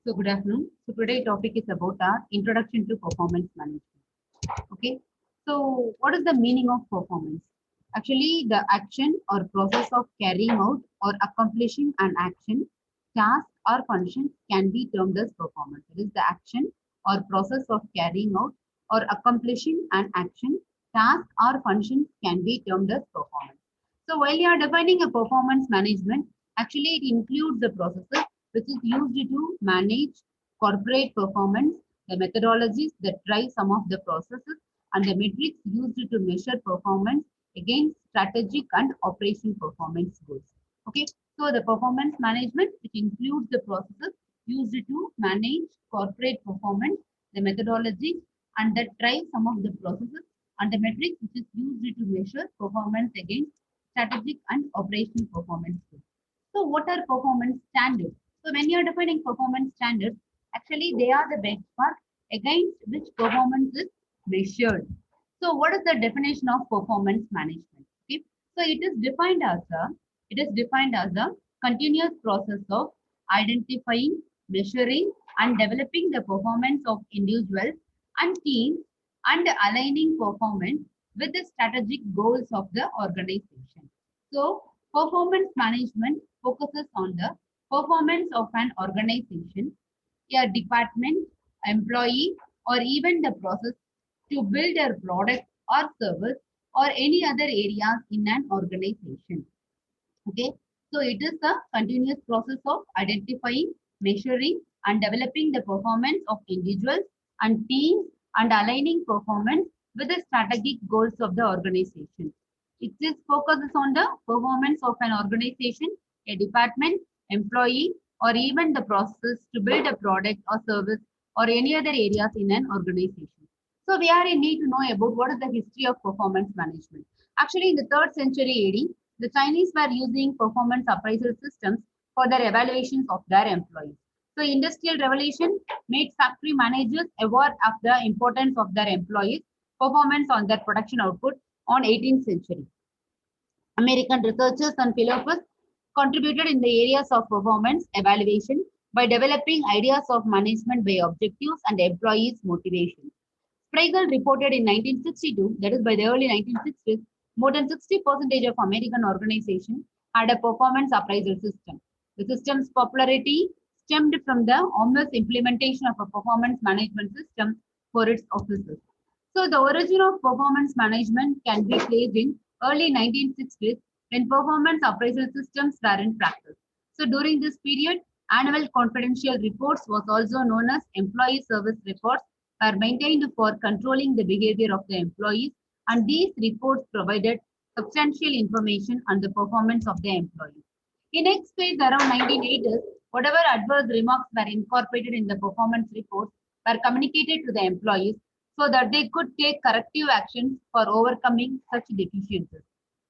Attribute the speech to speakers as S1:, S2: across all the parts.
S1: So good afternoon. So today topic is about our introduction to performance management. Okay. So what is the meaning of performance? Actually, the action or process of carrying out or accomplishing an action, task or function can be termed as performance. It is the action or process of carrying out or accomplishing an action, task or function can be termed as performance. So while you are defining a performance management, actually it includes the processes which is used to manage corporate performance, the methodologies that drive some of the processes, and the metrics used to measure performance against strategic and operation performance goals. Okay, so the performance management, which includes the processes used to manage corporate performance, the methodologies, and that drive some of the processes and the metrics which is used to measure performance against strategic and operational performance goals. So what are performance standards? So when you are defining performance standards, actually they are the benchmark against which performance is measured. So what is the definition of performance management? Okay. So it is defined as a continuous process of identifying, measuring, and developing the performance of individuals and teams and aligning performance with the strategic goals of the organization. So performance management focuses on the performance of an organization, a department, employee, or even the process to build a product or service or any other areas in an organization. Okay, so it is a continuous process of identifying, measuring, and developing the performance of individuals and teams and aligning performance with the strategic goals of the organization. It just focuses on the performance of an organization, a department, employee, or even the process to build a product or service or any other areas in an organization. So we are in need to know about what is the history of performance management. Actually, in the 3rd century AD, the Chinese were using performance appraisal systems for their evaluations of their employees. So industrial revolution made factory managers aware of the importance of their employees' performance on their production output on 18th century. American researchers and philosophers contributed in the areas of performance evaluation by developing ideas of management by objectives and employees' motivation. Sprague reported in 1962, that is by the early 1960s, more than 60% of American organizations had a performance appraisal system. The system's popularity stemmed from the omnibus implementation of a performance management system for its officers. So the origin of performance management can be traced in early 1960s when performance appraisal systems were in practice. So during this period, annual confidential reports was also known as employee service reports are maintained for controlling the behavior of the employees, and these reports provided substantial information on the performance of the employees. In next phase around 1980s, whatever adverse remarks were incorporated in the performance reports were communicated to the employees so that they could take corrective actions for overcoming such deficiencies.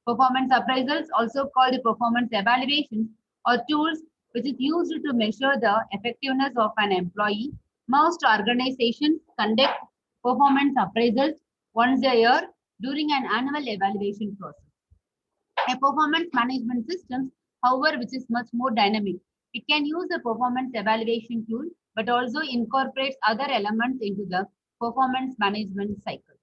S1: Performance appraisals, also called performance evaluations, are tools which is used to measure the effectiveness of an employee. Most organizations conduct performance appraisals once a year during an annual evaluation process. A performance management system, however, which is much more dynamic. It can use a performance evaluation tool, but also incorporates other elements into the performance management cycle.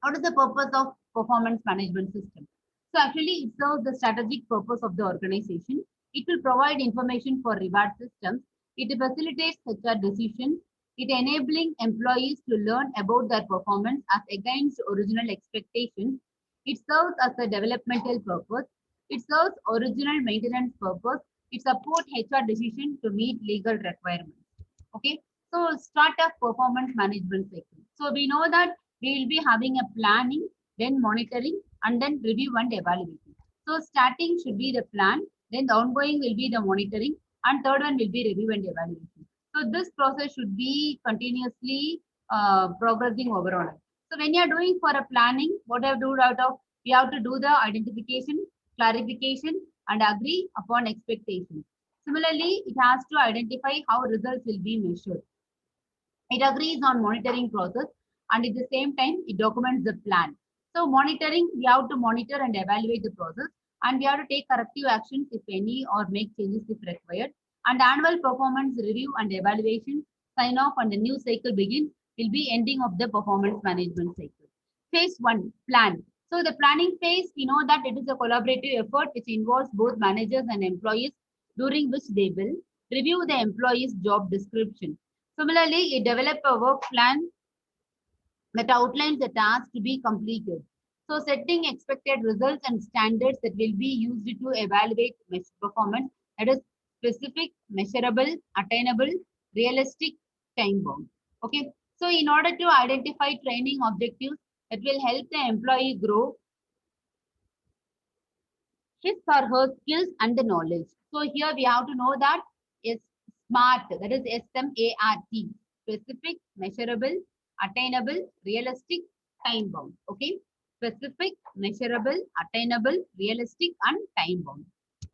S1: What is the purpose of performance management system? So actually it serves the strategic purpose of the organization. It will provide information for reward systems. It facilitates HR decisions. It enabling employees to learn about their performance as against original expectations. It serves as a developmental purpose. It serves original maintenance purpose. It supports HR decision to meet legal requirements. Okay. So start of performance management cycle. So we know that we will be having a planning, then monitoring, and then review and evaluation. So starting should be the plan, then the ongoing will be the monitoring, and third one will be review and evaluation. So this process should be continuously progressing overall. So when you are doing for a planning, what I have to do out of, we have to do the identification, clarification, and agree upon expectations. Similarly, it has to identify how results will be measured. It agrees on monitoring process and at the same time it documents the plan. So monitoring, we have to monitor and evaluate the process and we have to take corrective actions if any or make changes if required. And annual performance review and evaluation, sign off, and the new cycle begins, will be ending of the performance management cycle. Phase 1, plan. So the planning phase, we know that it is a collaborative effort which involves both managers and employees, during which they will review the employee's job description. Similarly, it develop a work plan that outlines the task to be completed. So setting expected results and standards that will be used to evaluate performance, that is specific, measurable, attainable, realistic, time bound. Okay. So in order to identify training objectives that will help the employee grow his or her skills and the knowledge. So here we have to know that is SMART, that is SMART, specific, measurable, attainable, realistic, time bound. Okay, specific, measurable, attainable, realistic, and time bound.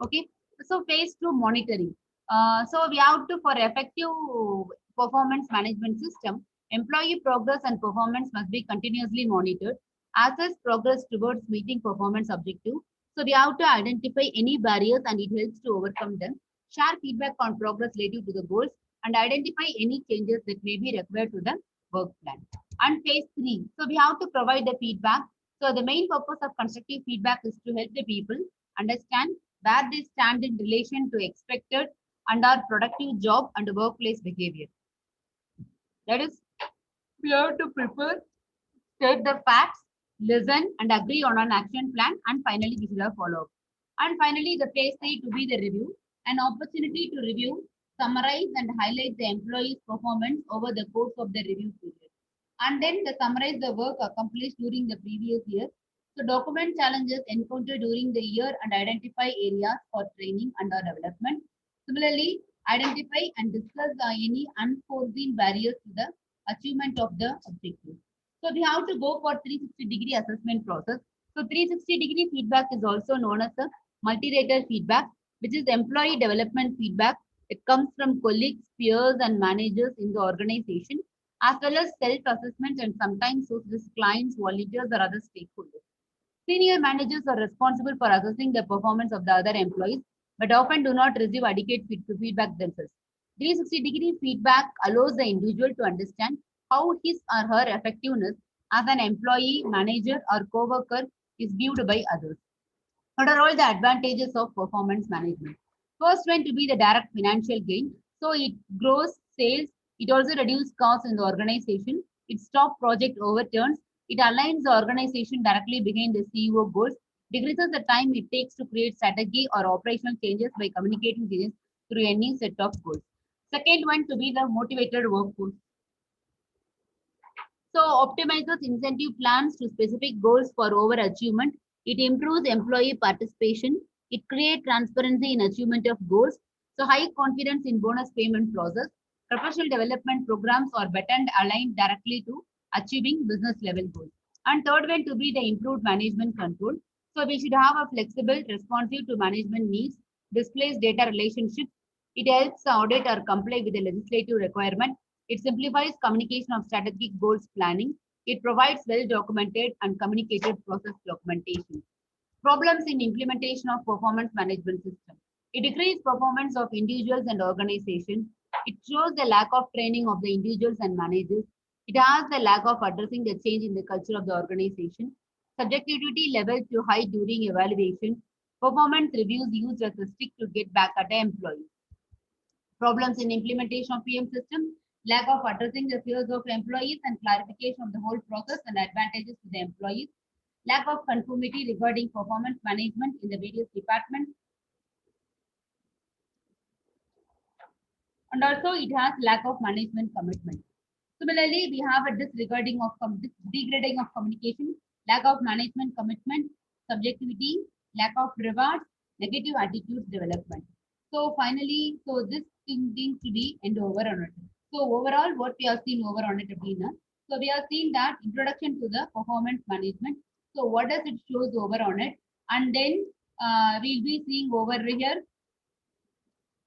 S1: Okay, so phase 2, monitoring. So we have to, for effective performance management system, employee progress and performance must be continuously monitored. Assess progress towards meeting performance objective. So we have to identify any barriers and it helps to overcome them. Share feedback on progress related to the goals and identify any changes that may be required to the work plan. And phase 3. So we have to provide the feedback. So the main purpose of constructive feedback is to help the people understand where they stand in relation to expected and our productive job and workplace behavior. That is, we have to prepare, state the facts, listen and agree on an action plan, and finally we should have follow up. And finally, the phase 3 to be the review, an opportunity to review, summarize and highlight the employee's performance over the course of the review period. And then the summarize the work accomplished during the previous year. So document challenges encountered during the year and identify areas for training and or development. Similarly, identify and discuss any unforeseen barriers to the achievement of the objective. So we have to go for 360-degree assessment process. So 360-degree feedback is also known as a multi-rater feedback, which is employee development feedback. It comes from colleagues, peers, and managers in the organization, as well as self-assessment and sometimes with clients, volunteers, or other stakeholders. Senior managers are responsible for assessing the performance of the other employees, but often do not receive adequate feedback themselves. 360-degree feedback allows the individual to understand how his or her effectiveness as an employee, manager, or co-worker is viewed by others. What are all the advantages of performance management? First one to be the direct financial gain. So it grows sales. It also reduces costs in the organization. It stops project overturns. It aligns the organization directly behind the CEO goals. Decreases the time it takes to create strategy or operational changes by communicating this through a new set of goals. Second one to be the motivated workforce. So optimizes incentive plans to specific goals for overachievement. It improves employee participation. It creates transparency in achievement of goals. So high confidence in bonus payment process. Professional development programs are better and aligned directly to achieving business level goals. And third one to be the improved management control. So we should have a flexible, responsive to management needs, displays data relationships. It helps audit or comply with the legislative requirement. It simplifies communication of strategic goals planning. It provides well-documented and communicated process documentation. Problems in implementation of performance management system. It decreases performance of individuals and organizations. It shows the lack of training of the individuals and managers. It has the lack of addressing the change in the culture of the organization. Subjectivity level too high during evaluation. Performance reviews used as a stick to get back at the employee. Problems in implementation of PM system, lack of addressing the fears of employees and clarification of the whole process and advantages to the employees, lack of conformity regarding performance management in the various departments, and also it has lack of management commitment. Similarly, we have a disregarding of degrading of communication, lack of management commitment, subjectivity, lack of rewards, negative attitudes development. So finally, so this thing needs to be end over on it. So overall, what we have seen over on it, Abhina. So we have seen that introduction to the performance management. So what does it shows over on it? And then we'll be seeing over here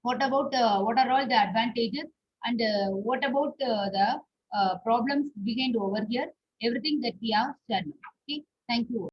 S1: what about what are all the advantages and what about the problems behind over here? Everything that we have shared. Okay, thank you.